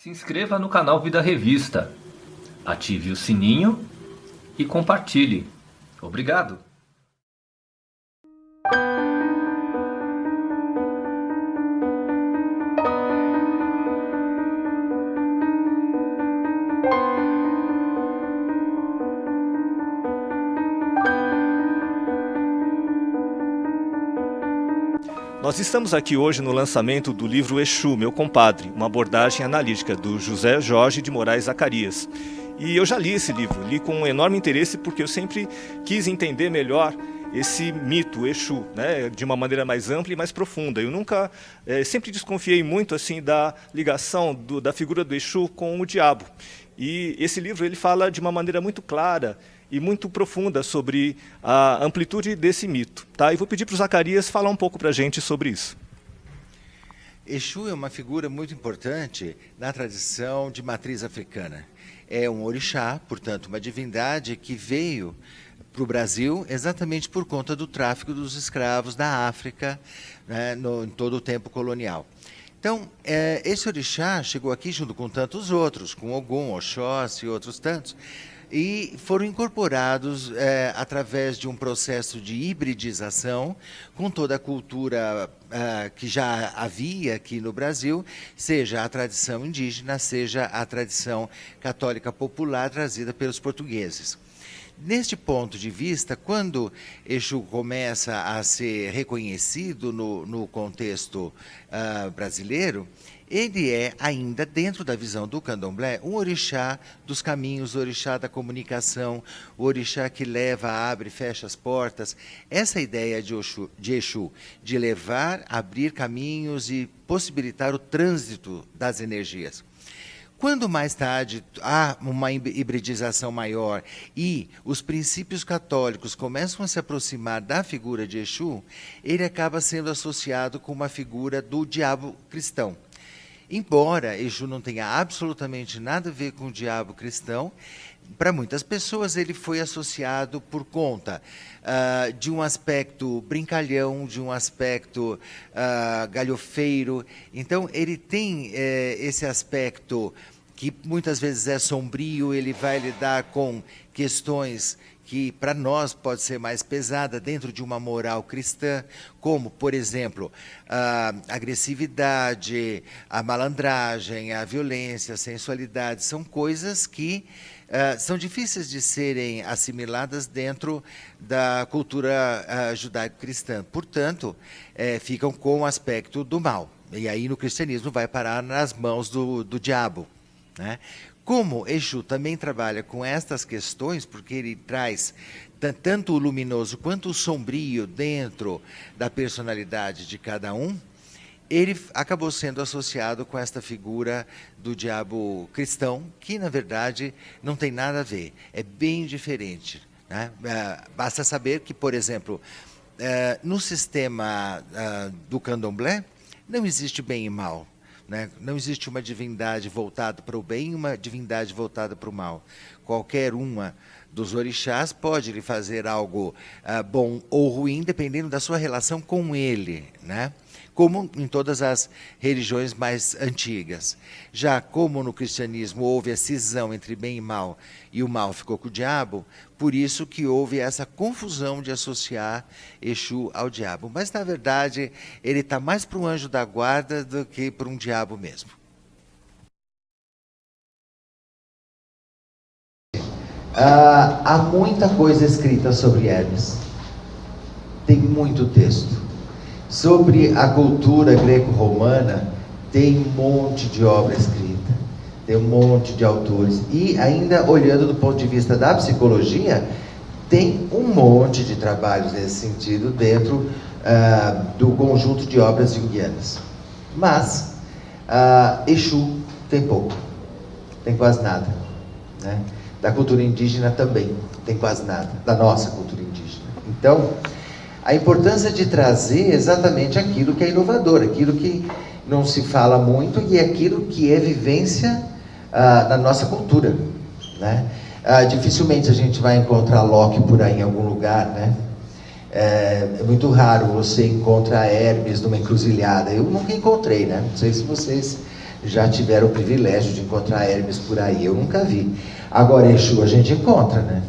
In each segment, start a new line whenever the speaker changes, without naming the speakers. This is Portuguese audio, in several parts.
Se inscreva no canal Vida Revista, ative o sininho e compartilhe. Obrigado!
Nós estamos aqui hoje no lançamento do livro Exu, Meu Compadre, uma abordagem analítica do José Jorge de Moraes Zacarias. E eu já li esse livro, li com um enorme interesse porque eu sempre quis entender melhor esse mito, Exu, né, de uma maneira mais ampla e mais profunda. Eu nunca, sempre desconfiei muito assim da ligação da figura do Exu com o diabo. E esse livro ele fala de uma maneira muito clara e muito profunda sobre a amplitude desse mito. Tá? E vou pedir para o Zacarias falar um pouco para a gente sobre isso.
Exu é uma figura muito importante na tradição de matriz africana. É um orixá, portanto, uma divindade que veio para o Brasil exatamente por conta do tráfico dos escravos da África, né, em todo o tempo colonial. Então, esse orixá chegou aqui junto com tantos outros, com Ogum, Oxóssi e outros tantos, e foram incorporados através de um processo de hibridização com toda a cultura que já havia aqui no Brasil, seja a tradição indígena, seja a tradição católica popular trazida pelos portugueses. Neste ponto de vista, quando Exu começa a ser reconhecido no contexto brasileiro, ele é ainda, dentro da visão do candomblé, um orixá dos caminhos, o orixá da comunicação, o orixá que leva, abre e fecha as portas. Essa ideia de Exu, de levar, abrir caminhos e possibilitar o trânsito das energias. Quando mais tarde há uma hibridização maior e os princípios católicos começam a se aproximar da figura de Exu, ele acaba sendo associado com uma figura do diabo cristão. Embora Exu não tenha absolutamente nada a ver com o diabo cristão, para muitas pessoas ele foi associado por conta de um aspecto brincalhão, de um aspecto galhofeiro. Então ele tem esse aspecto que muitas vezes é sombrio, ele vai lidar com questões que para nós pode ser mais pesada dentro de uma moral cristã, como, por exemplo, a agressividade, a malandragem, a violência, a sensualidade, são coisas que são difíceis de serem assimiladas dentro da cultura judaico-cristã. Portanto, ficam com o aspecto do mal. E aí no cristianismo vai parar nas mãos do diabo, né? Como Exu também trabalha com estas questões, porque ele traz tanto o luminoso quanto o sombrio dentro da personalidade de cada um, ele acabou sendo associado com esta figura do diabo cristão, que na verdade não tem nada a ver, é bem diferente, né? Basta saber que, por exemplo, no sistema do candomblé, não existe bem e mal. Né? Não existe uma divindade voltada para o bem e uma divindade voltada para o mal. Qualquer uma dos orixás pode lhe fazer algo bom ou ruim, dependendo da sua relação com ele, né? Como em todas as religiões mais antigas. Já como no cristianismo houve a cisão entre bem e mal, e o mal ficou com o diabo, por isso que houve essa confusão de associar Exu ao diabo. Mas, na verdade, ele está mais para um anjo da guarda do que para um diabo mesmo.
Há muita coisa escrita sobre Hermes. Tem muito texto. Sobre a cultura greco-romana, tem um monte de obra escrita, tem um monte de autores. E ainda olhando do ponto de vista da psicologia, tem um monte de trabalhos nesse sentido dentro do conjunto de obras junguianas. Mas Exu tem pouco, tem quase nada, né? Da cultura indígena também tem quase nada, da nossa cultura indígena. Então, a importância de trazer exatamente aquilo que é inovador, aquilo que não se fala muito e aquilo que é vivência na nossa cultura, né? Dificilmente a gente vai encontrar Loki por aí em algum lugar, né? É muito raro você encontrar Hermes numa encruzilhada. Eu nunca encontrei, né? Não sei se vocês já tiveram o privilégio de encontrar Hermes por aí. Eu nunca vi. Agora, Exu a gente encontra, né?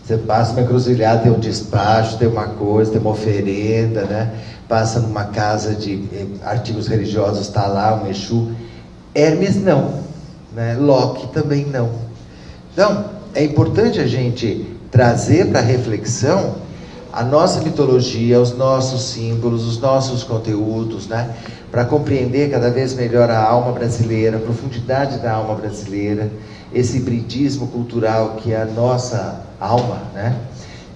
Você passa uma encruzilhada, tem um despacho, tem uma coisa, tem uma oferenda, né? Passa numa casa de artigos religiosos, está lá um Exu. Hermes não, né? Loki também não. Então, é importante a gente trazer para reflexão a nossa mitologia, os nossos símbolos, os nossos conteúdos, né? Para compreender cada vez melhor a alma brasileira, a profundidade da alma brasileira, esse hibridismo cultural que é a nossa alma, né?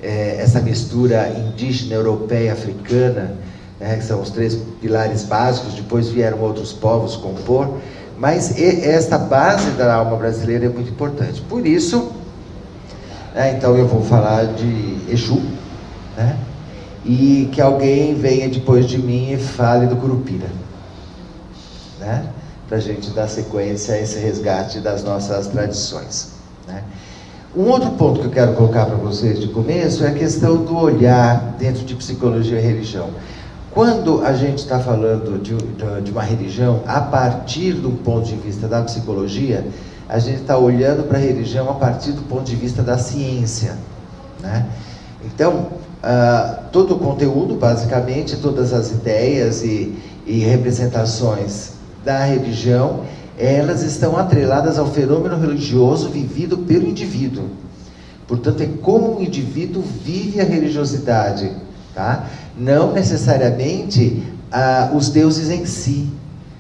Essa mistura indígena, europeia, africana, né? Que são os 3 pilares básicos, depois vieram outros povos compor, mas esta base da alma brasileira é muito importante. Por isso, então eu vou falar de Exu, né? E que alguém venha depois de mim e fale do Curupira, né? Para a gente dar sequência a esse resgate das nossas tradições, né? Um outro ponto que eu quero colocar para vocês de começo é a questão do olhar dentro de psicologia e religião. Quando a gente está falando de uma religião, a partir do ponto de vista da psicologia, a gente está olhando para a religião a partir do ponto de vista da ciência, né? Então, todo o conteúdo, basicamente, todas as ideias e representações da religião, elas estão atreladas ao fenômeno religioso vivido pelo indivíduo. Portanto, é como o indivíduo vive a religiosidade, tá? Não necessariamente os deuses em si.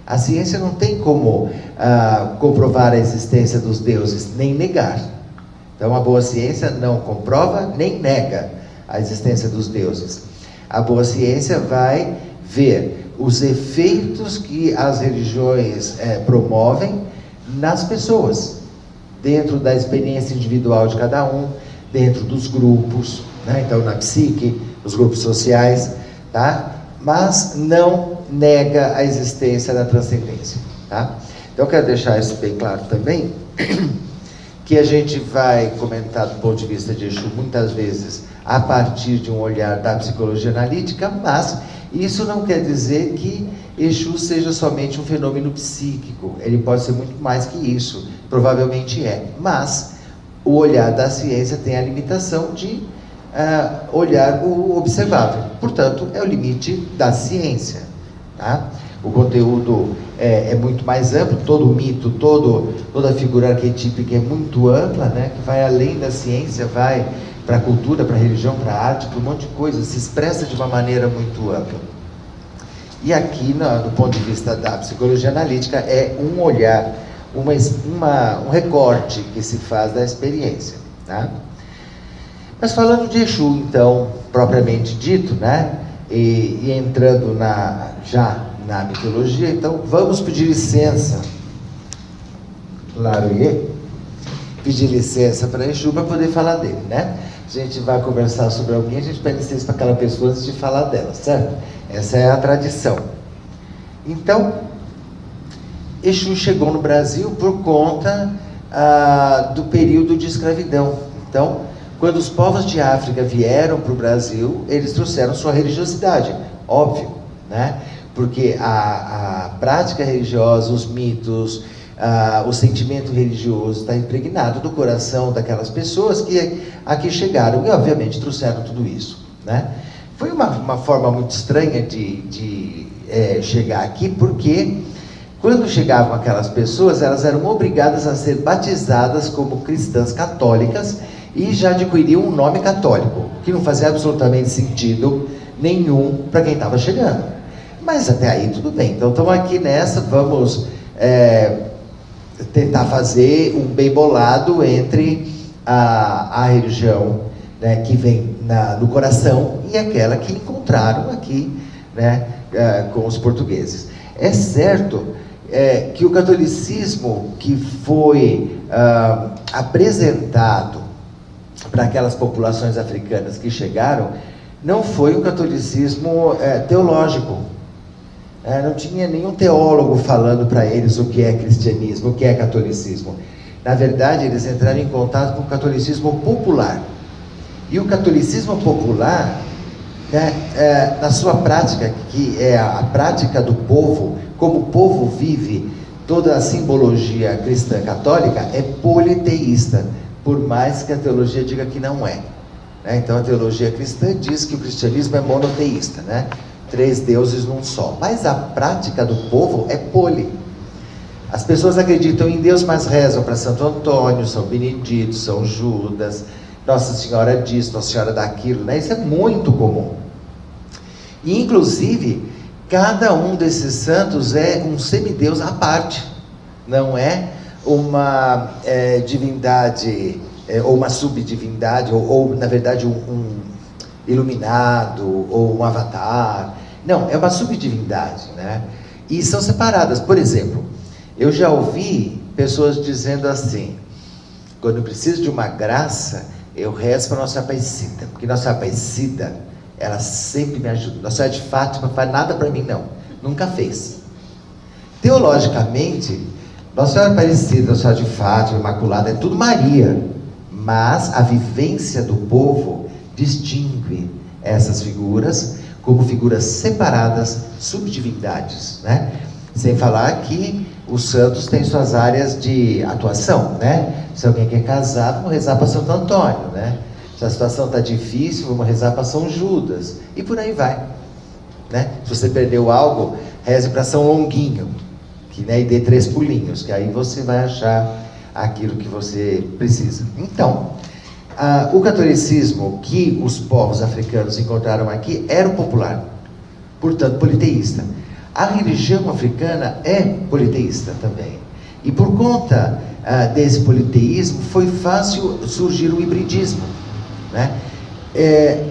A ciência não tem como comprovar a existência dos deuses, nem negar. Então, a boa ciência não comprova nem nega a existência dos deuses. A boa ciência vai ver os efeitos que as religiões promovem nas pessoas, dentro da experiência individual de cada um, dentro dos grupos, né? Então, na psique, os grupos sociais, tá? Mas não nega a existência da transcendência, tá? Então, eu quero deixar isso bem claro também, que a gente vai comentar do ponto de vista de Exu muitas vezes a partir de um olhar da psicologia analítica, mas isso não quer dizer que Exu seja somente um fenômeno psíquico. Ele pode ser muito mais que isso, provavelmente é, mas o olhar da ciência tem a limitação de olhar o observável, portanto é o limite da ciência, tá? O conteúdo é muito mais amplo, todo o mito, toda a figura arquetípica é muito ampla, né? Que vai além da ciência, vai para a cultura, para a religião, para a arte, para um monte de coisa, se expressa de uma maneira muito ampla. E aqui, do ponto de vista da psicologia analítica, é um olhar, um recorte que se faz da experiência, tá? Mas falando de Exu, então, propriamente dito, né? E entrando já na mitologia, então vamos pedir licença, Laruie, pedir licença para Exu para poder falar dele, né? A gente vai conversar sobre alguém, a gente pede licença para aquela pessoa antes de falar dela, certo? Essa é a tradição. Então, Exu chegou no Brasil por conta do período de escravidão. Então, quando os povos de África vieram para o Brasil, eles trouxeram sua religiosidade, óbvio, né? Porque a prática religiosa, os mitos, o sentimento religioso está impregnado do coração daquelas pessoas que aqui chegaram e, obviamente, trouxeram tudo isso, né? Foi uma forma muito estranha de chegar aqui, porque quando chegavam aquelas pessoas, elas eram obrigadas a ser batizadas como cristãs católicas e já adquiriam um nome católico, que não fazia absolutamente sentido nenhum para quem estava chegando. Mas até aí tudo bem. Então estamos aqui nessa, vamos tentar fazer um bem bolado entre a religião, né, que vem no coração e aquela que encontraram aqui, né, com os portugueses. É certo que o catolicismo que foi apresentado para aquelas populações africanas que chegaram não foi um catolicismo teológico. Não tinha nenhum teólogo falando para eles o que é cristianismo, o que é catolicismo. Na verdade, eles entraram em contato com o catolicismo popular. E o catolicismo popular, na sua prática, que é a prática do povo, como o povo vive toda a simbologia cristã católica é politeísta, por mais que a teologia diga que não é. Então a teologia cristã diz que o cristianismo é monoteísta, né? 3 deuses num só. Mas a prática do povo é poli. As pessoas acreditam em Deus, mas rezam para Santo Antônio, São Benedito, São Judas, Nossa Senhora disso, Nossa Senhora daquilo, né? Isso é muito comum. E inclusive, cada um desses santos é um semideus à parte. Não é uma divindade, ou uma subdivindade, ou na verdade um iluminado, ou um avatar. Não, é uma subdivindade, né? E são separadas. Por exemplo, eu já ouvi pessoas dizendo assim: quando eu preciso de uma graça, eu rezo para Nossa Aparecida, porque Nossa Aparecida, ela sempre me ajuda. Nossa Senhora de Fátima não faz nada para mim, não. Nunca fez. Teologicamente, Nossa Senhora Aparecida, Nossa Senhora de Fátima, Imaculada, é tudo Maria. Mas a vivência do povo distingue essas figuras como figuras separadas, subdivindades, né? Sem falar que os santos têm suas áreas de atuação, né? Se alguém quer casar, vamos rezar para Santo Antônio, né? Se a situação está difícil, vamos rezar para São Judas. E por aí vai, né? Se você perdeu algo, reze para São Longuinho, que, né, e dê 3 pulinhos, que aí você vai achar aquilo que você precisa. Então, o catolicismo que os povos africanos encontraram aqui era o popular, portanto politeísta. A religião africana é politeísta também. E por conta desse politeísmo, foi fácil surgir o hibridismo, né?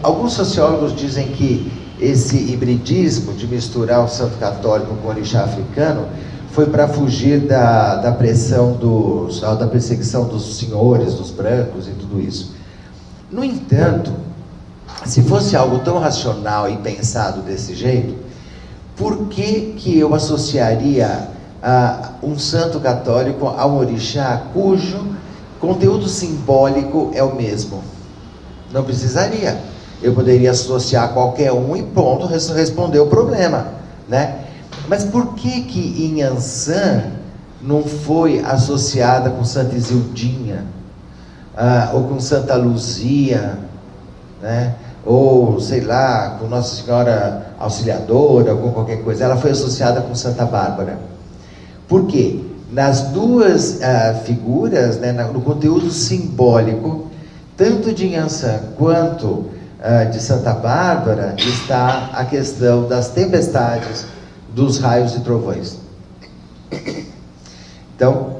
Alguns sociólogos dizem que esse hibridismo de misturar o santo católico com o orixá africano foi para fugir da pressão da perseguição dos senhores, dos brancos e tudo isso. No entanto, se fosse algo tão racional e pensado desse jeito, por que eu associaria um santo católico a um orixá cujo conteúdo simbólico é o mesmo? Não precisaria. Eu poderia associar qualquer um e pronto, responder o problema, né? Mas por que Inhansã não foi associada com Santa Isildinha, ou com Santa Luzia, né? Ou, sei lá, com Nossa Senhora Auxiliadora, ou com qualquer coisa? Ela foi associada com Santa Bárbara. Por quê? Nas duas figuras, né, no conteúdo simbólico, tanto de Inhansã quanto de Santa Bárbara, está a questão das tempestades, dos raios e trovões. Então,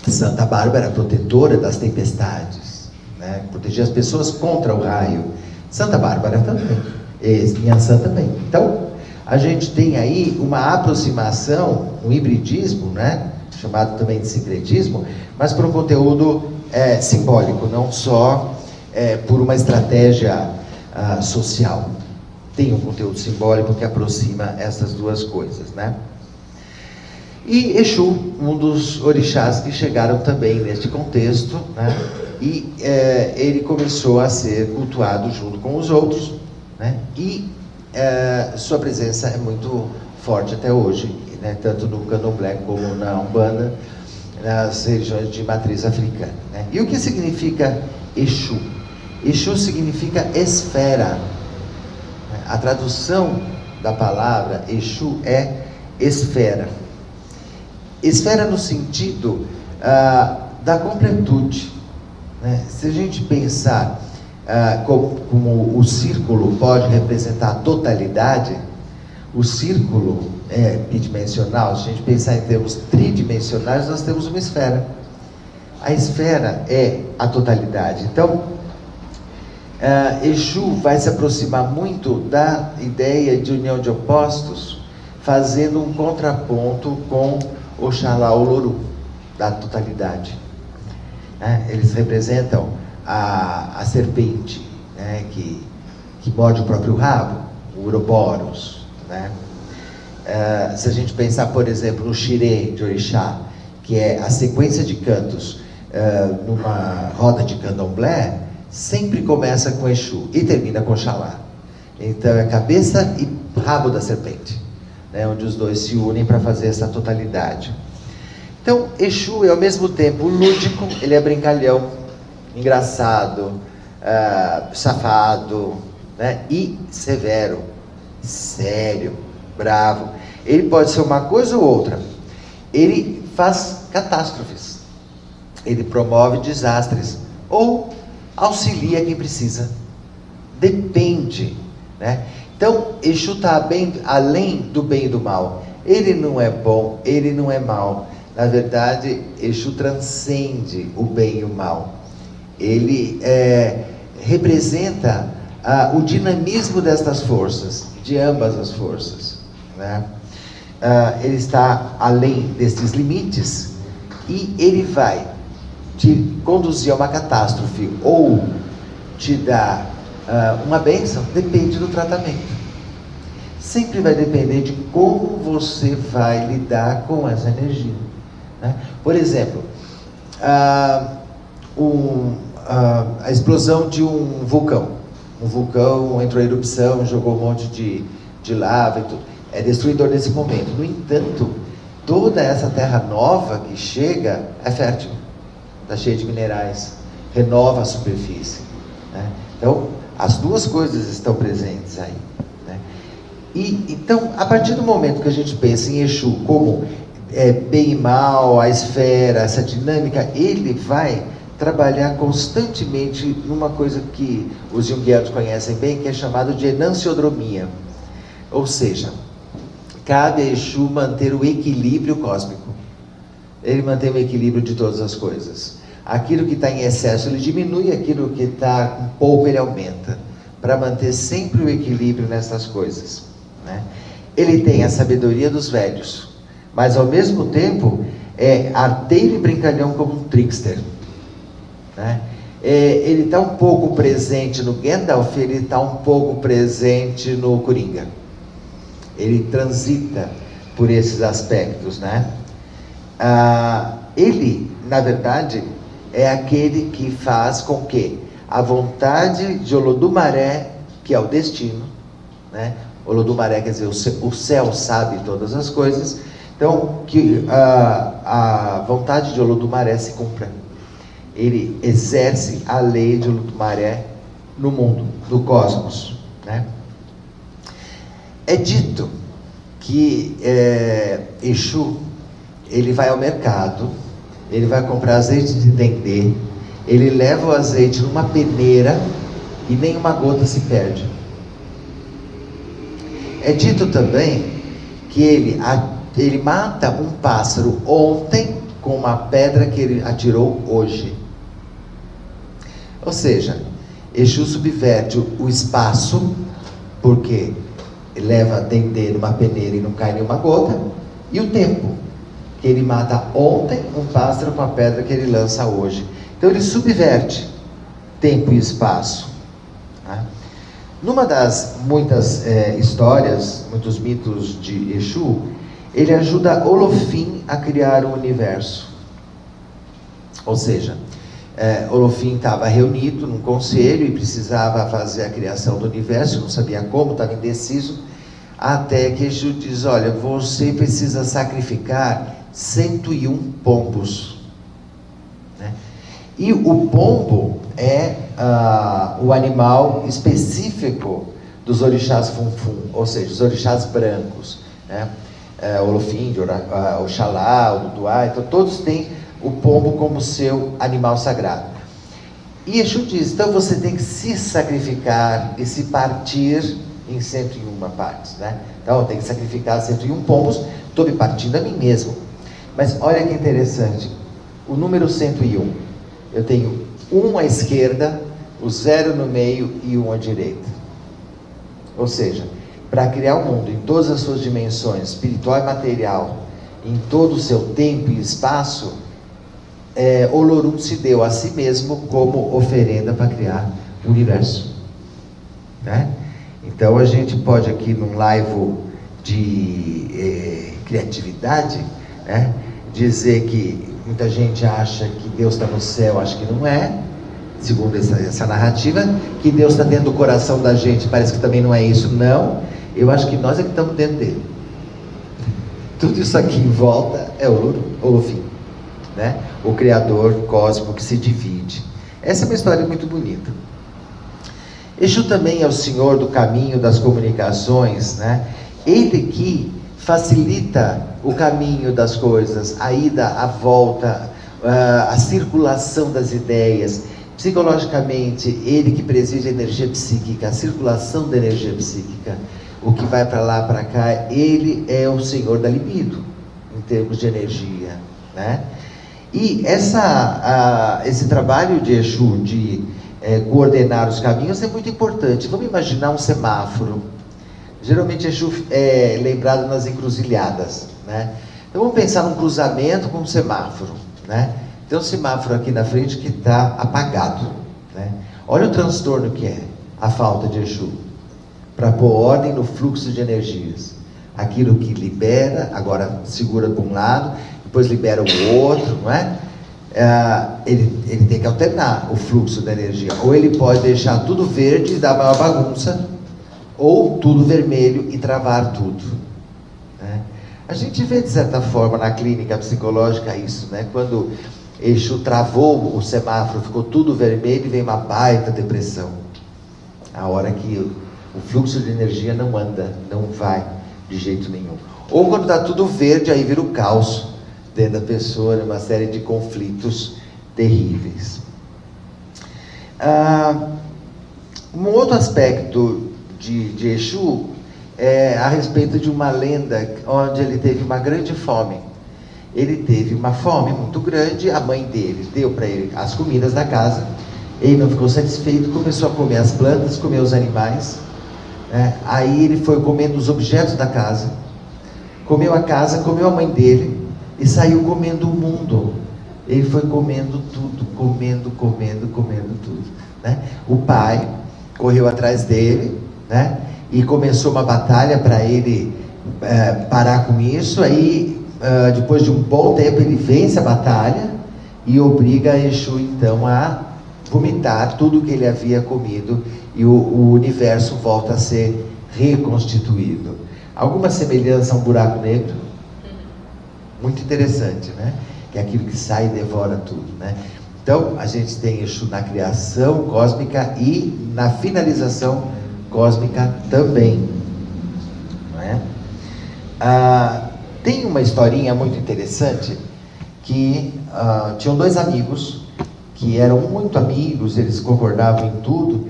Santa Bárbara era protetora das tempestades, né? Protegia as pessoas contra o raio. Santa Bárbara também, Inhansã também. Então, a gente tem aí uma aproximação, um hibridismo, né? Chamado também de sincretismo, mas por um conteúdo simbólico, não só por uma estratégia social. Tem um conteúdo simbólico que aproxima essas duas coisas, né? E Exu, um dos orixás que chegaram também neste contexto, né? E ele começou a ser cultuado junto com os outros, né? E sua presença é muito forte até hoje, né? Tanto no Candomblé como na Umbanda, nas religiões de matriz africana, né? E o que significa Exu? Exu significa esfera. A tradução da palavra Exu é esfera. Esfera no sentido da completude, né? Se a gente pensar como o círculo pode representar a totalidade, o círculo é bidimensional. Se a gente pensar em termos tridimensionais, nós temos uma esfera. A esfera é a totalidade. Então, Exu vai se aproximar muito da ideia de união de opostos, fazendo um contraponto com Oxalá Oloru, da totalidade. Eles representam a serpente, né, que morde o próprio rabo, o Ouroboros, né? Se a gente pensar, por exemplo, no Xirê de Orixá, que é a sequência de cantos numa roda de candomblé, sempre começa com Exu e termina com Oxalá. Então é cabeça e rabo da serpente, né, onde os dois se unem para fazer essa totalidade. Então, Exu é ao mesmo tempo lúdico, ele é brincalhão, engraçado, safado, né? E severo, sério, bravo. Ele pode ser uma coisa ou outra. Ele faz catástrofes, ele promove desastres ou auxilia quem precisa. Depende, né? Então, Exu está bem além do bem e do mal. Ele não é bom, ele não é mal. Na verdade, Exu transcende o bem e o mal. Ele representa o dinamismo destas forças, de ambas as forças, né? Ele está além destes limites e ele vai te conduzir a uma catástrofe ou te dar uma bênção, depende do tratamento. Sempre vai depender de como você vai lidar com essa energia, né? Por exemplo, a explosão de um vulcão. Um vulcão entrou em erupção, jogou um monte de lava e tudo. É destruidor nesse momento. No entanto, toda essa terra nova que chega é fértil, está cheia de minerais, renova a superfície, né? Então, as duas coisas estão presentes aí, né? E então, a partir do momento que a gente pensa em Exu como bem e mal, a esfera, essa dinâmica, ele vai trabalhar constantemente numa coisa que os junguianos conhecem bem, que é chamado de enantiodromia. Ou seja, cabe a Exu manter o equilíbrio cósmico. Ele mantém o equilíbrio de todas as coisas. Aquilo que está em excesso ele diminui, aquilo que está um pouco ele aumenta, para manter sempre o equilíbrio nessas coisas, né? Ele tem a sabedoria dos velhos, mas ao mesmo tempo é arteiro e brincalhão como um trickster, né? Ele está um pouco presente no Gandalf, ele está um pouco presente no Coringa. Ele transita por esses aspectos, né? Ele, na verdade, é aquele que faz com que a vontade de Olodumaré, que é o destino, né? Olodumaré quer dizer o céu sabe todas as coisas, então que a vontade de Olodumaré se cumpra. Ele exerce a lei de Olodumaré no mundo, no cosmos, né? É dito que Exu, ele vai ao mercado, ele vai comprar azeite de dendê, ele leva o azeite numa peneira e nenhuma gota se perde. É dito também que ele mata um pássaro ontem com uma pedra que ele atirou hoje. Ou seja, Exu subverte o espaço, porque leva dendê numa peneira e não cai nenhuma gota, e o tempo, que ele mata ontem um pássaro com a pedra que ele lança hoje. Então ele subverte tempo e espaço, né? Numa das muitas histórias, muitos mitos de Exu, ele ajuda Olofim a criar o universo. Ou seja, Olofim estava reunido num conselho e precisava fazer a criação do universo, não sabia como, estava indeciso, até que Exu diz: olha, você precisa sacrificar 101 pombos, né? E o pombo é o animal específico dos orixás Funfun, ou seja, os orixás brancos, né? Olofim, Oxalá, Oduduá, então todos têm o pombo como seu animal sagrado. E Exu diz: então você tem que se sacrificar e se partir em 101 partes, né? Então eu tenho que sacrificar 101 pombos, estou me partindo a mim mesmo. Mas olha que interessante, o número 101, eu tenho 1 à esquerda, o 0 no meio e 1 à direita. Ou seja, para criar o mundo em todas as suas dimensões, espiritual e material, em todo o seu tempo e espaço, Olorum se deu a si mesmo como oferenda para criar o universo, né? Então a gente pode aqui num live de criatividade, né, dizer que muita gente acha que Deus está no céu, acho que não é, segundo essa narrativa, que Deus está dentro do coração da gente, parece que também não é isso, não. Eu acho que nós é que estamos dentro dele. Tudo isso aqui em volta é Olofim. né? O Criador cósmico que se divide. Essa é uma história muito bonita. Exu também é o Senhor do caminho das comunicações, né? Ele que facilita o caminho das coisas, a ida, a volta, a circulação das ideias. Psicologicamente, ele que preside a energia psíquica, a circulação da energia psíquica, o que vai para lá, para cá, ele é o Senhor da libido, em termos de energia, né? E esse trabalho de Exu, de coordenar os caminhos, é muito importante. Vamos imaginar um semáforo. Geralmente Exu é lembrado nas encruzilhadas, né? Então vamos pensar num cruzamento com um semáforo, né? Tem um semáforo aqui na frente que está apagado, né? Olha o transtorno que é a falta de Exu, para pôr ordem no fluxo de energias. Aquilo que libera, agora segura para um lado, depois libera o outro, não é? Ele tem que alternar o fluxo da energia. Ou ele pode deixar tudo verde e dar maior bagunça, ou tudo vermelho e travar tudo, né? A gente vê de certa forma na clínica psicológica isso, né? Quando Exu travou o semáforo, ficou tudo vermelho e vem uma baita depressão. A hora que o fluxo de energia não anda, não vai de jeito nenhum. Ou quando está tudo verde, aí vira o caos dentro da pessoa, uma série de conflitos terríveis. Um outro aspecto de Exu é a respeito de uma lenda onde ele teve uma grande fome. Ele teve uma fome muito grande, a mãe dele deu para ele as comidas da casa, ele não ficou satisfeito, começou a comer as plantas, comer os animais, né? Aí ele foi comendo os objetos da casa, comeu a casa, comeu a mãe dele e saiu comendo o mundo. Ele foi comendo tudo, comendo tudo, né? O pai correu atrás dele, né? E começou uma batalha para ele parar com isso. Aí depois de um bom tempo ele vence a batalha e obriga a Exu então a vomitar tudo que ele havia comido e o universo volta a ser reconstituído. Alguma semelhança a um buraco negro? Muito interessante, né? Que é aquilo que sai e devora tudo, né? Então a gente tem Exu na criação cósmica e na finalização cósmica também, não é? Tem uma historinha muito interessante que tinham dois amigos que eram muito amigos, eles concordavam em tudo,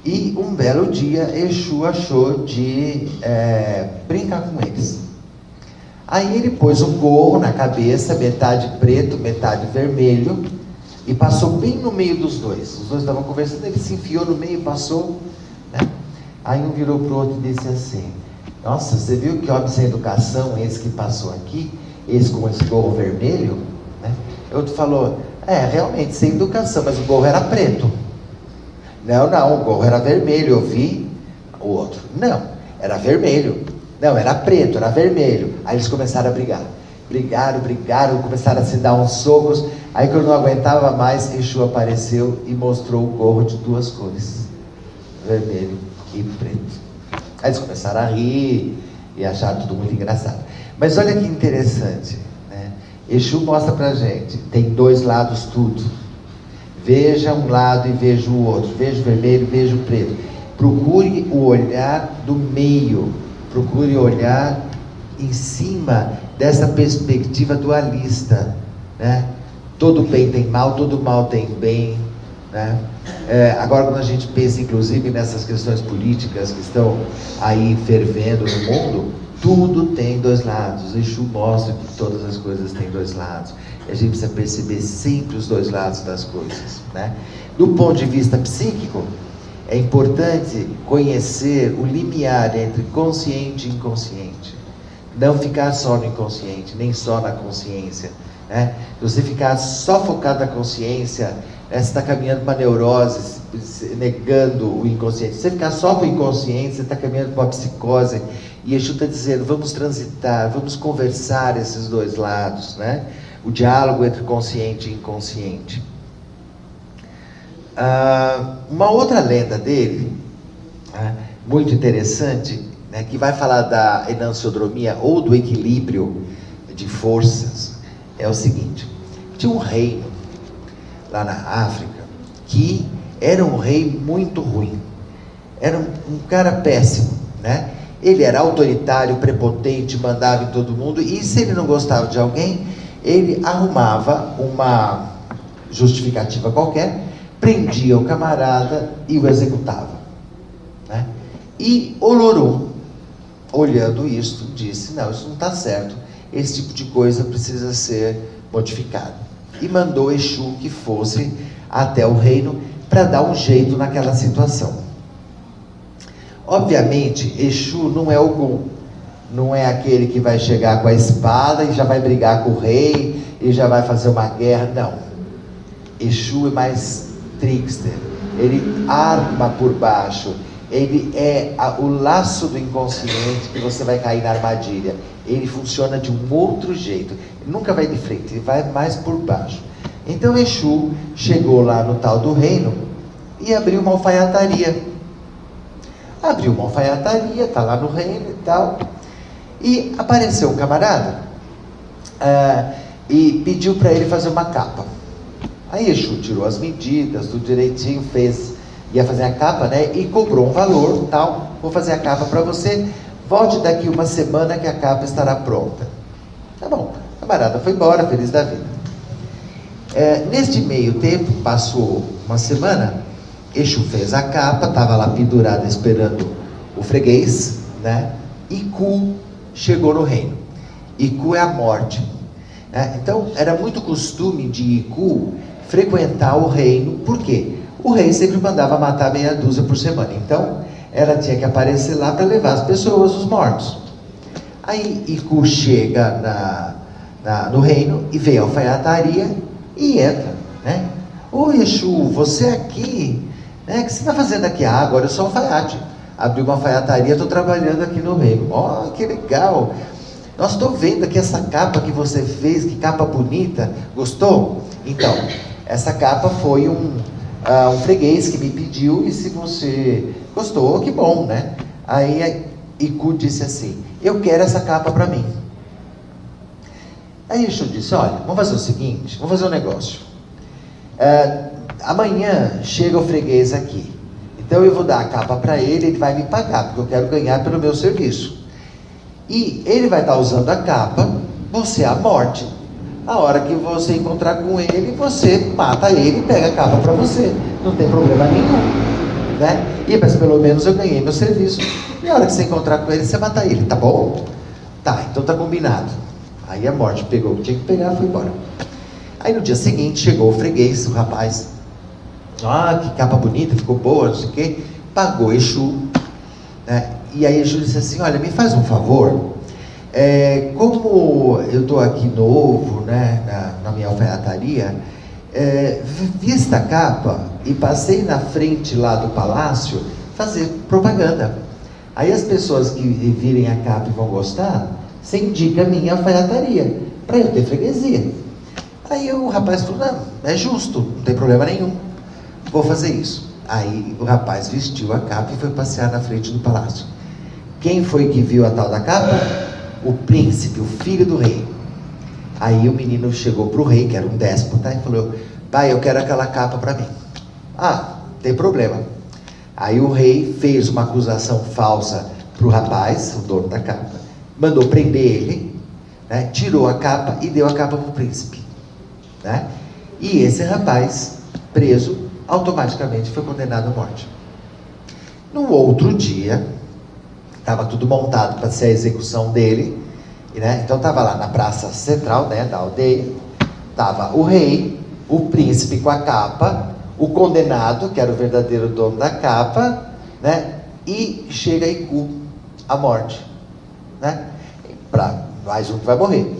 e um belo dia Exu achou de brincar com eles. Aí ele pôs um gorro na cabeça, metade preto, metade vermelho, e passou bem no meio dos dois. Os dois estavam conversando, ele se enfiou no meio e passou, né? Aí um virou para o outro e disse assim: nossa, você viu que homem sem educação esse que passou aqui? Esse com esse gorro vermelho, né? O outro falou: realmente, sem educação, mas o gorro era preto. Não, o gorro era vermelho, eu vi. O outro: não, era vermelho. Não, era preto, era vermelho. Aí eles começaram a brigar. Brigaram, começaram a se dar uns socos. Aí quando não aguentava mais, Exu apareceu e mostrou o gorro de duas cores, vermelho e preto. Aí eles começaram a rir e acharam tudo muito engraçado. Mas olha que interessante, né? Exu mostra pra gente, tem dois lados tudo. Veja um lado e veja o outro. Veja o vermelho, veja o preto. Procure o olhar do meio. Procure olhar em cima dessa perspectiva dualista, né? Todo bem tem mal, todo mal tem bem, né? Agora quando a gente pensa inclusive nessas questões políticas que estão aí fervendo no mundo, tudo tem dois lados. Exu mostra que todas as coisas têm dois lados. E a gente precisa perceber sempre os dois lados das coisas, né? Do ponto de vista psíquico, é importante conhecer o limiar entre consciente e inconsciente. Não ficar só no inconsciente, nem só na consciência, né? Se você ficar só focado na consciência, né, você está caminhando para a neurose, negando o inconsciente. Se você ficar só com o inconsciente, você está caminhando para a psicose. E Exu está dizendo, vamos transitar, vamos conversar esses dois lados, né? O diálogo entre consciente e inconsciente. Uma outra lenda dele, muito interessante, né, que vai falar da enanciodromia ou do equilíbrio de forças, é o seguinte: Tinha um reino lá na África que era um rei muito ruim. Era um cara péssimo, né? Ele era autoritário, prepotente, mandava em todo mundo, e se ele não gostava de alguém, ele arrumava uma justificativa qualquer, prendia o camarada e o executava, né? E Olorum, olhando isto, disse: não, isso não está certo, esse tipo de coisa precisa ser modificado. E mandou Exu que fosse até o reino para dar um jeito naquela situação. Obviamente, Exu não é Ogum, não é aquele que vai chegar com a espada e já vai brigar com o rei e já vai fazer uma guerra, não. Exu é mais trickster, ele arma por baixo, ele é o laço do inconsciente que você vai cair na armadilha. Ele funciona de um outro jeito, ele nunca vai de frente, ele vai mais por baixo. Então Exu chegou lá no tal do reino e abriu uma alfaiataria. Abriu uma alfaiataria, está lá no reino e tal. E apareceu um camarada e pediu para ele fazer uma capa. Aí Exu tirou as medidas, tudo direitinho, ia fazer a capa, né? E cobrou um valor, tal. Vou fazer a capa para você, volte daqui uma semana que a capa estará pronta. Tá bom, o camarada foi embora, feliz da vida. Neste meio tempo, passou uma semana, Exu fez a capa, estava lá pendurada esperando o freguês, né? Iku chegou no reino. Iku é a morte, né? Então era muito costume de Iku frequentar o reino. Por quê? O rei sempre mandava matar meia dúzia por semana, então ela tinha que aparecer lá para levar as pessoas, os mortos. Aí Iku chega no reino e vê a alfaiataria e entra, né? Ô Exu, você aqui, né? O que você está fazendo aqui? Ah, agora eu sou alfaiate. Abri uma alfaiataria, estou trabalhando aqui no reino. Ó, que legal! Nossa, estou vendo aqui essa capa que você fez, que capa bonita. Gostou? Então, essa capa foi um freguês que me pediu, e se você gostou, que bom, né? Aí Iku disse assim: eu quero essa capa para mim. Aí Exu disse: olha, vamos fazer o seguinte, vamos fazer um negócio. Amanhã chega o freguês aqui, então eu vou dar a capa para ele, ele vai me pagar, porque eu quero ganhar pelo meu serviço. E ele vai estar usando a capa, você é a morte. A hora que você encontrar com ele, você mata ele e pega a capa para você, não tem problema nenhum, né? E mas pelo menos eu ganhei meu serviço. E a hora que você encontrar com ele, você mata ele, tá bom? Tá, então tá combinado. Aí a morte pegou o que tinha que pegar e foi embora. Aí no dia seguinte chegou o freguês, o rapaz. Ah, que capa bonita, ficou boa, não sei o quê. Pagou Exu, né? E aí Exu disse assim: olha, me faz um favor. Como eu estou aqui novo, né, na minha alfaiataria, vi esta capa e passei na frente lá do palácio fazer propaganda. Aí as pessoas que virem a capa e vão gostar, você indica a minha alfaiataria, para eu ter freguesia. Aí o rapaz falou: não, é justo, não tem problema nenhum, vou fazer isso. Aí o rapaz vestiu a capa e foi passear na frente do palácio. Quem foi que viu a tal da capa? O príncipe, o filho do rei. Aí o menino chegou para o rei, que era um déspota, e falou: pai, eu quero aquela capa para mim. Ah, não tem problema. Aí o rei fez uma acusação falsa para o rapaz, o dono da capa, mandou prender ele, né, tirou a capa e deu a capa para o príncipe, né? E esse rapaz, preso, automaticamente foi condenado à morte. No outro dia, estava tudo montado para ser a execução dele, né? Então estava lá na praça central, né, da aldeia, estava o rei, o príncipe com a capa, o condenado, que era o verdadeiro dono da capa, né? E chega Iku, a morte, né? Para mais um que vai morrer.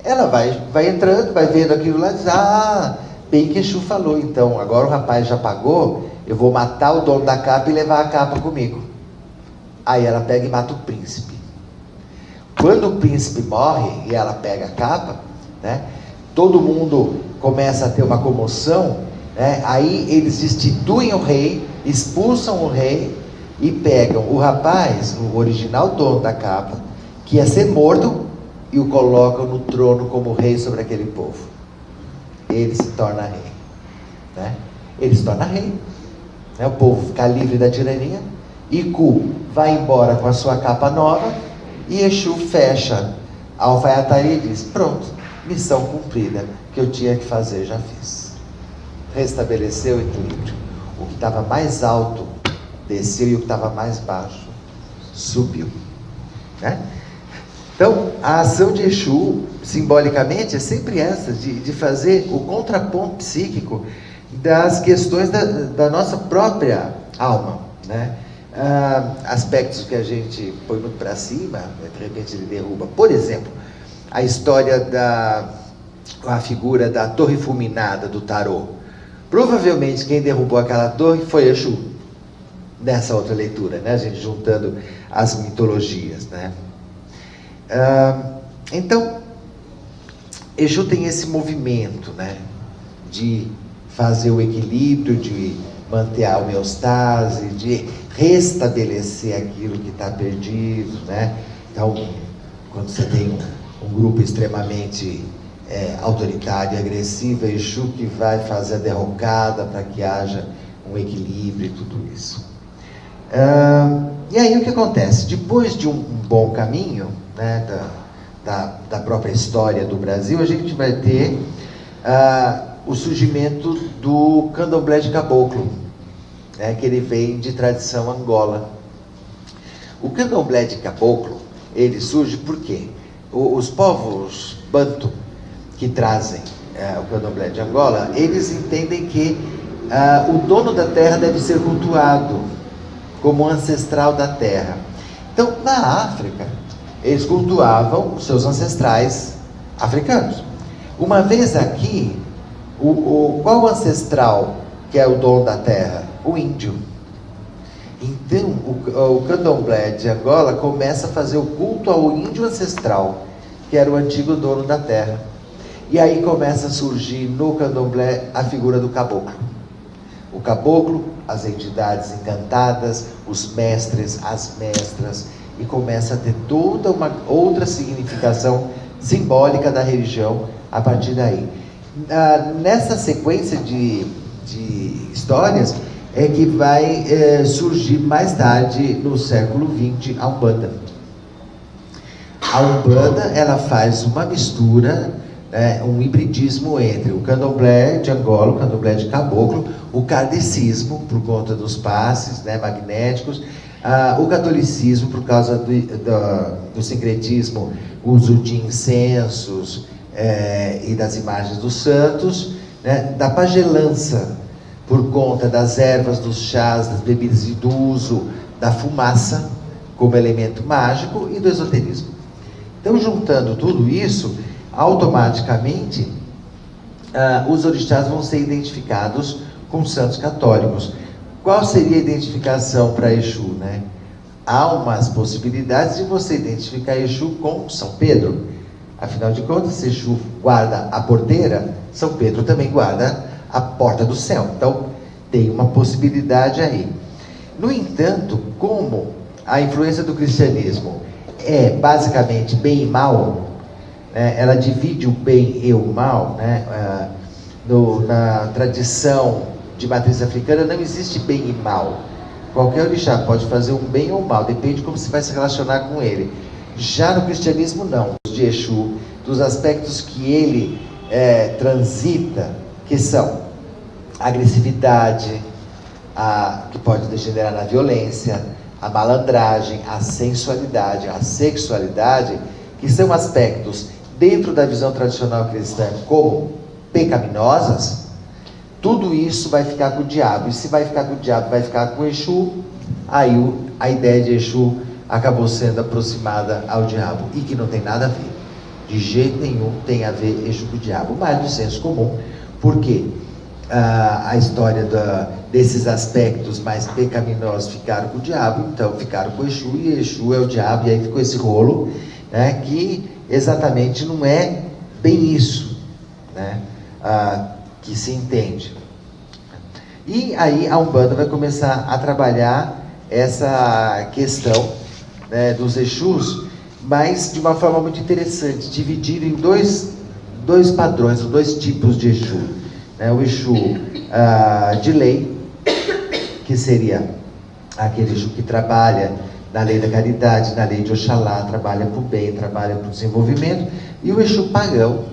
Ela vai entrando, vai vendo aquilo lá e diz: ah, bem que Exu falou, então agora o rapaz já pagou, eu vou matar o dono da capa e levar a capa comigo. Aí ela pega e mata o príncipe. Quando o príncipe morre e ela pega a capa, né, todo mundo começa a ter uma comoção, né? Aí eles destituem o rei, expulsam o rei e pegam o rapaz, o original dono da capa, que ia ser morto, e o colocam no trono como rei sobre aquele povo. ele se torna rei, né? Ele se torna rei, né? O povo fica livre da tirania, Iku vai embora com a sua capa nova, e Exu fecha a alfaiataria e diz: pronto, missão cumprida, o que eu tinha que fazer já fiz. Restabeleceu o equilíbrio. O que estava mais alto desceu e o que estava mais baixo subiu, né? Então, a ação de Exu, simbolicamente, é sempre essa, de fazer o contraponto psíquico das questões da nossa própria alma, né? Aspectos que a gente põe muito para cima, né, de repente ele derruba. Por exemplo, a história a figura da torre fulminada do tarô. Provavelmente quem derrubou aquela torre foi Exu, nessa outra leitura, né? A gente juntando as mitologias, né? Então, Exu tem esse movimento, né, de fazer o equilíbrio, de manter a homeostase, de restabelecer aquilo que está perdido, né? Então, quando você tem um grupo extremamente autoritário e agressivo, é Exu que vai fazer a derrocada para que haja um equilíbrio e tudo isso. E aí o que acontece? Depois de um bom caminho, né, da própria história do Brasil, a gente vai ter o surgimento do candomblé de caboclo, né, que ele vem de tradição angola. O candomblé de caboclo, ele surge porque os povos banto que trazem o candomblé de Angola, eles entendem que o dono da terra deve ser cultuado como ancestral da terra. Então, na África, eles cultuavam os seus ancestrais africanos. Uma vez aqui, qual o ancestral que é o dono da terra? O índio. Então, o candomblé de Angola começa a fazer o culto ao índio ancestral, que era o antigo dono da terra. E aí começa a surgir no candomblé a figura do caboclo. O caboclo, as entidades encantadas, os mestres, as mestras, e começa a ter toda uma outra significação simbólica da religião a partir daí. Nessa sequência de histórias é que vai surgir mais tarde, no século XX, a Umbanda. A Umbanda, ela faz uma mistura, um hibridismo entre o candomblé de Angola, o candomblé de caboclo, o kardecismo, por conta dos passes, né, magnéticos, o catolicismo, por causa do sincretismo, uso de incensos e das imagens dos santos, né, da pagelança, por conta das ervas, dos chás, das bebidas e do uso da fumaça como elemento mágico, e do esoterismo. Então, juntando tudo isso, automaticamente os orixás vão ser identificados com santos católicos. Qual seria a identificação para Exu, né? Há umas possibilidades de você identificar Exu com São Pedro. Afinal de contas, se Exu guarda a porteira, São Pedro também guarda a porta do céu. Então, tem uma possibilidade aí. No entanto, como a influência do cristianismo é basicamente bem e mal, né, ela divide o bem e o mal, né, na tradição de matriz africana não existe bem e mal. Qualquer orixá pode fazer um bem ou um mal, depende de como você vai se relacionar com ele. Já no cristianismo não, de Exu, dos aspectos que ele transita, que são a agressividade, que pode degenerar na violência, a malandragem, a sensualidade, a sexualidade, que são aspectos dentro da visão tradicional cristã como pecaminosas. Tudo isso vai ficar com o diabo, e se vai ficar com o diabo, vai ficar com o Exu. Aí a ideia de Exu acabou sendo aproximada ao diabo, e que não tem nada a ver, de jeito nenhum tem a ver Exu com o diabo, mas do senso comum, porque a história desses aspectos mais pecaminosos ficaram com o diabo, então ficaram com o Exu, e Exu é o diabo, e aí ficou esse rolo, né, que exatamente não é bem isso, né, que se entende. E aí a Umbanda vai começar a trabalhar essa questão, né, dos Exus, mas de uma forma muito interessante, dividido em dois padrões, ou dois tipos de Exu. Né? O Exu de lei, que seria aquele Exu que trabalha na lei da caridade, na lei de Oxalá, trabalha para o bem, trabalha para o desenvolvimento, e o Exu pagão,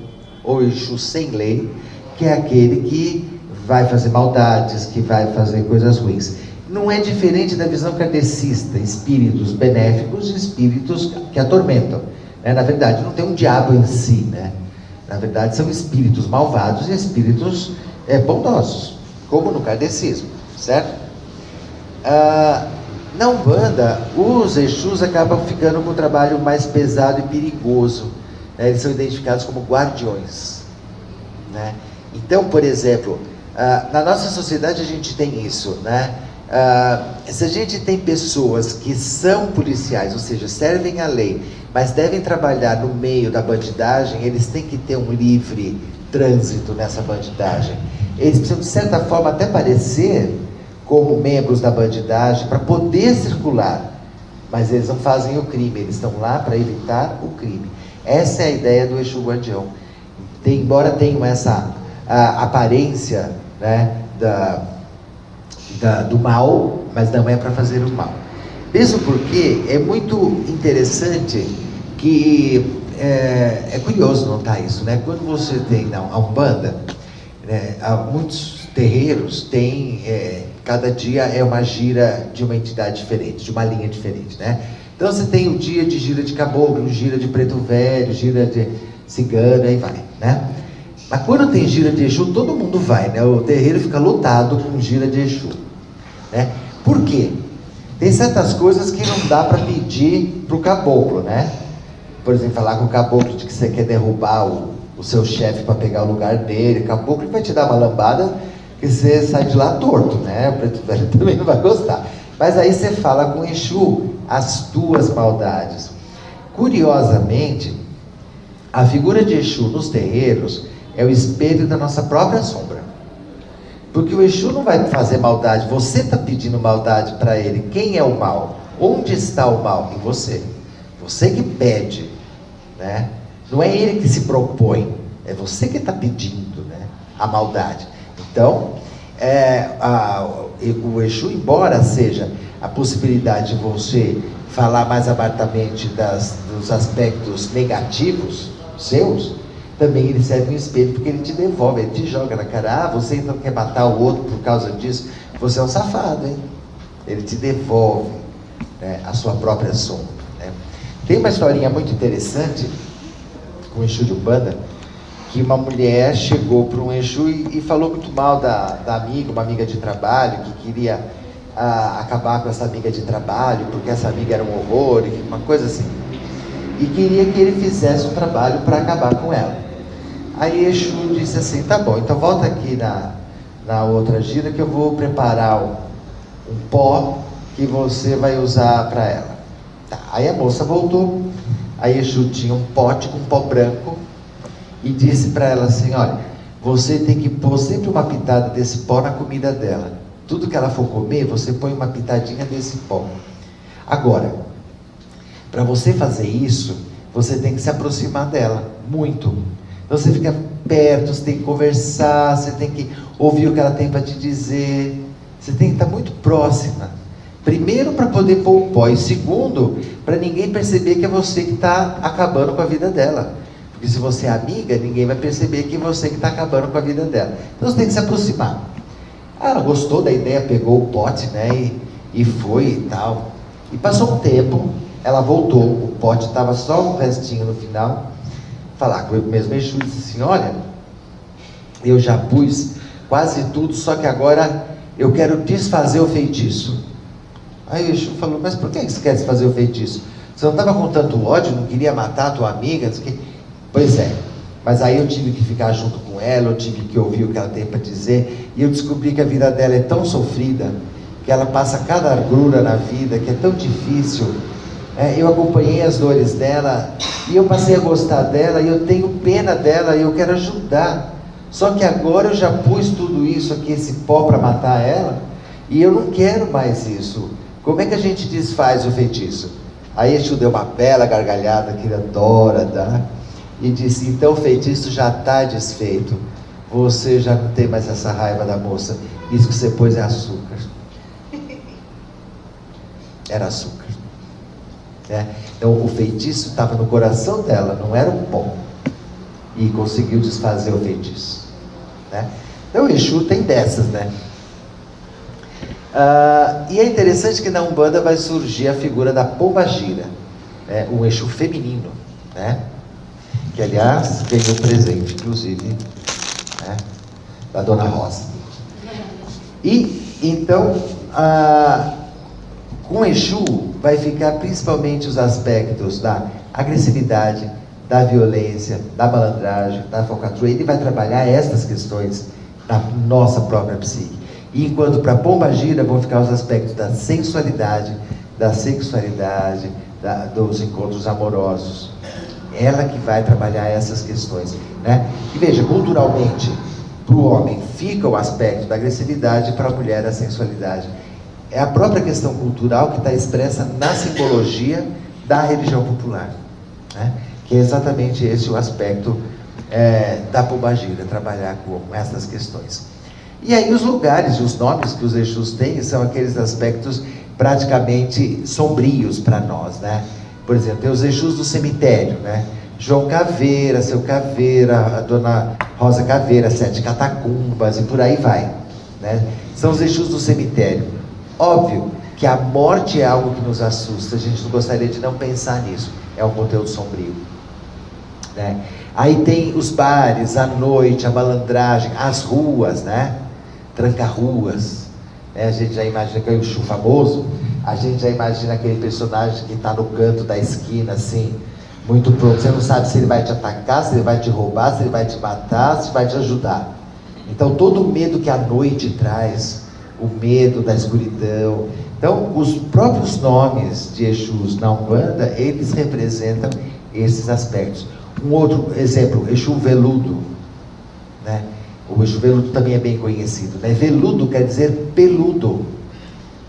ou Exu sem lei, que é aquele que vai fazer maldades, que vai fazer coisas ruins. Não é diferente da visão kardecista, espíritos benéficos e espíritos que atormentam. Né? Na verdade, não tem um diabo em si, né? Na verdade, são espíritos malvados e espíritos bondosos, como no kardecismo, certo? Na Umbanda, os Exus acabam ficando com um trabalho mais pesado e perigoso. Né? Eles são identificados como guardiões. Né? Então, por exemplo, na nossa sociedade a gente tem isso, né? Se a gente tem pessoas que são policiais, ou seja, servem à lei, mas devem trabalhar no meio da bandidagem, eles têm que ter um livre trânsito nessa bandidagem. Eles precisam, de certa forma, até parecer como membros da bandidagem para poder circular, mas eles não fazem o crime, eles estão lá para evitar o crime. Essa é a ideia do Exu Guardião. Embora tenham essa aparência, né, do mal, mas não é para fazer o mal. Mesmo porque é muito interessante que é curioso notar isso, né? Quando você tem a Umbanda, né, muitos terreiros têm, cada dia é uma gira de uma entidade diferente, de uma linha diferente, né? Então você tem o dia de gira de caboclo, gira de preto velho, gira de cigano, aí vai, né? Mas quando tem gira de Exu, todo mundo vai, né? O terreiro fica lotado com gira de Exu, né? Por quê? Tem certas coisas que não dá para pedir para o caboclo, né? Por exemplo, falar com o caboclo de que você quer derrubar o seu chefe para pegar o lugar dele. O caboclo vai te dar uma lambada que você sai de lá torto, né? O preto velho também não vai gostar. Mas aí você fala com Exu as tuas maldades. Curiosamente, a figura de Exu nos terreiros é o espelho da nossa própria sombra. Porque o Exu não vai fazer maldade, você está pedindo maldade para ele. Quem é o mal? Onde está o mal? Em você. Você que pede, né? Não é ele que se propõe, é você que está pedindo, né, a maldade. Então, o Exu, embora seja a possibilidade de você falar mais abertamente dos aspectos negativos seus, também ele serve um espelho, porque ele te devolve, ele te joga na cara. Você então quer matar o outro por causa disso? Você é um safado, hein? Ele te devolve, né, a sua própria sombra, né? Tem uma historinha muito interessante com o Exu de Umbanda, que uma mulher chegou para um Exu e falou muito mal da amiga, uma amiga de trabalho, que queria acabar com essa amiga de trabalho, porque essa amiga era um horror, uma coisa assim. E queria que ele fizesse um trabalho para acabar com ela. Aí Exu disse assim: tá bom, então volta aqui na outra gira que eu vou preparar um pó que você vai usar para ela. Tá. Aí a moça voltou, aí Exu tinha um pote com pó branco e disse para ela assim: olha, você tem que pôr sempre uma pitada desse pó na comida dela. Tudo que ela for comer, você põe uma pitadinha desse pó. Agora, para você fazer isso, você tem que se aproximar dela, muito. Então você fica perto, você tem que conversar, você tem que ouvir o que ela tem para te dizer. Você tem que estar muito próxima. Primeiro, para poder pôr o pó. E segundo, para ninguém perceber que é você que está acabando com a vida dela. Porque se você é amiga, ninguém vai perceber que é você que está acabando com a vida dela. Então você tem que se aproximar. Ela gostou da ideia, pegou o pote, né, e foi e tal. E passou um tempo, ela voltou, o pote estava só um restinho no final. Falar com o mesmo Exu e disse assim: olha, eu já pus quase tudo, só que agora eu quero desfazer o feitiço. Aí o Exu falou: mas por que você quer desfazer o feitiço? Você não estava com tanto ódio, não queria matar a tua amiga? Pois é, mas aí eu tive que ficar junto com ela, eu tive que ouvir o que ela tem para dizer, e eu descobri que a vida dela é tão sofrida, que ela passa cada agrura na vida, que é tão difícil. Eu acompanhei as dores dela, e eu passei a gostar dela, e eu tenho pena dela, e eu quero ajudar. Só que agora eu já pus tudo isso aqui, esse pó para matar ela, e eu não quero mais isso. Como é que a gente desfaz o feitiço? Aí Exu deu uma bela gargalhada, que ele adora dar, e disse: então o feitiço já está desfeito, você já não tem mais essa raiva da moça, isso que você pôs é açúcar. Era açúcar, né? Então o feitiço estava no coração dela, não era um pó, e conseguiu desfazer o feitiço, né? Então o Exu tem dessas, né? E é interessante que na Umbanda vai surgir a figura da pombagira, né? Um Exu feminino, né? Que aliás ganhou um presente, inclusive, né? Da Dona Rosa. E então com Exu vai ficar principalmente os aspectos da agressividade, da violência, da malandragem, da falcatrua. Ele vai trabalhar estas questões da nossa própria psique. E enquanto para pombagira vão ficar os aspectos da sensualidade, da sexualidade, dos encontros amorosos. Ela que vai trabalhar essas questões, né? E veja, culturalmente, para o homem fica o aspecto da agressividade, para a mulher a sensualidade. É a própria questão cultural que está expressa na simbologia da religião popular, né? Que é exatamente esse o aspecto da pombagira, trabalhar com essas questões. E aí os lugares e os nomes que os Exus têm são aqueles aspectos praticamente sombrios para nós, né? Por exemplo, tem os Exus do cemitério, né? João Caveira, Seu Caveira, a Dona Rosa Caveira, Sete Catacumbas e por aí vai, né? São os Exus do cemitério. Óbvio que a morte é algo que nos assusta, a gente não gostaria de não pensar nisso, é um conteúdo sombrio, né? Aí tem os bares, a noite, a malandragem, as ruas, né? Tranca-ruas, né? A gente já imagina que é o Exu famoso, a gente já imagina aquele personagem que está no canto da esquina, assim, muito pronto. Você não sabe se ele vai te atacar, se ele vai te roubar, se ele vai te matar, se vai te ajudar. Então todo o medo que a noite traz, o medo da escuridão. Então os próprios nomes de Exus na Umbanda, eles representam esses aspectos. Um outro exemplo, Exu Veludo, né? O Exu Veludo também é bem conhecido, né? Veludo quer dizer peludo,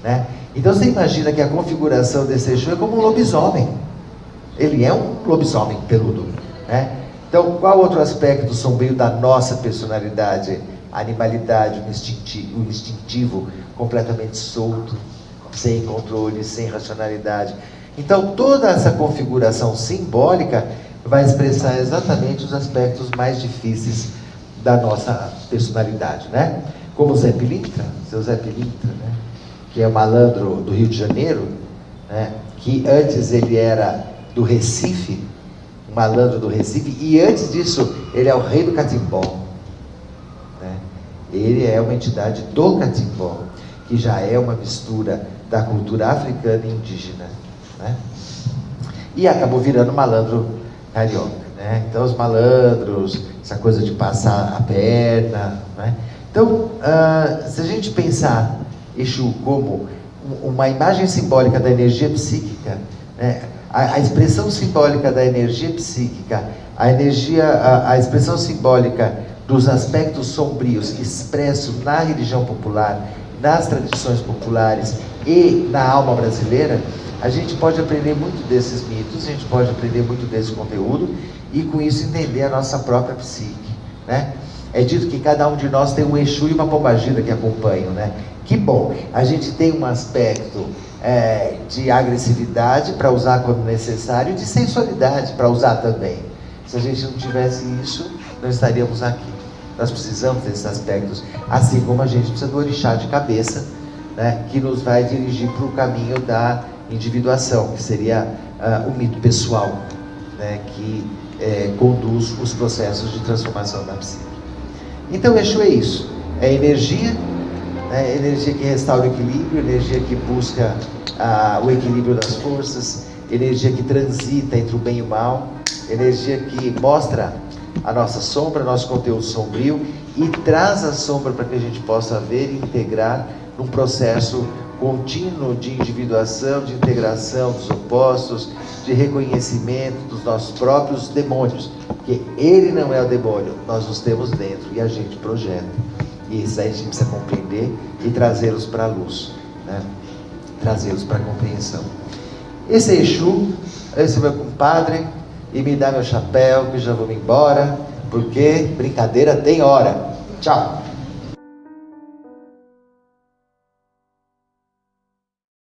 né? Então você imagina que a configuração desse Exu é como um lobisomem. Ele é um lobisomem peludo, né? Então qual outro aspecto sombrio da nossa personalidade? A animalidade, o instintivo completamente solto, sem controle, sem racionalidade. Então toda essa configuração simbólica vai expressar exatamente os aspectos mais difíceis da nossa personalidade, né? Como o Zé Pilintra, seu Zé Pilintra, né? Que é o malandro do Rio de Janeiro, né? Que antes ele era do Recife, um malandro do Recife, e antes disso ele é o rei do catimbó, né? Ele é uma entidade do catimbó, que já é uma mistura da cultura africana e indígena, né? E acabou virando malandro carioca, né? Então os malandros, essa coisa de passar a perna, né? Então, se a gente pensar Exu como uma imagem simbólica da energia psíquica, né? A expressão simbólica da energia psíquica, a expressão simbólica dos aspectos sombrios expressos na religião popular, nas tradições populares e na alma brasileira, a gente pode aprender muito desses mitos, a gente pode aprender muito desse conteúdo e com isso entender a nossa própria psique, né? É dito que cada um de nós tem um Exu e uma pombagira que acompanham, né? Que bom, a gente tem um aspecto de agressividade para usar quando necessário e de sensualidade para usar também. Se a gente não tivesse isso, não estaríamos aqui. Nós precisamos desses aspectos, assim como a gente precisa do orixá de cabeça, né? Que nos vai dirigir para o caminho da individuação, que seria o mito pessoal, né? Que conduz os processos de transformação da psique. Então Exu é isso, é energia, né? Energia que restaura o equilíbrio, energia que busca o equilíbrio das forças, energia que transita entre o bem e o mal, energia que mostra a nossa sombra, nosso conteúdo sombrio e traz a sombra para que a gente possa ver e integrar num processo contínuo de individuação, de integração dos opostos, de reconhecimento dos nossos próprios demônios, porque ele não é o demônio, nós os temos dentro e a gente projeta. E isso aí a gente precisa compreender e trazê-los para a luz, né? Trazê-los para a compreensão. Esse é Exu, esse é meu compadre, e me dá meu chapéu, que eu já vou me embora, porque brincadeira tem hora. Tchau!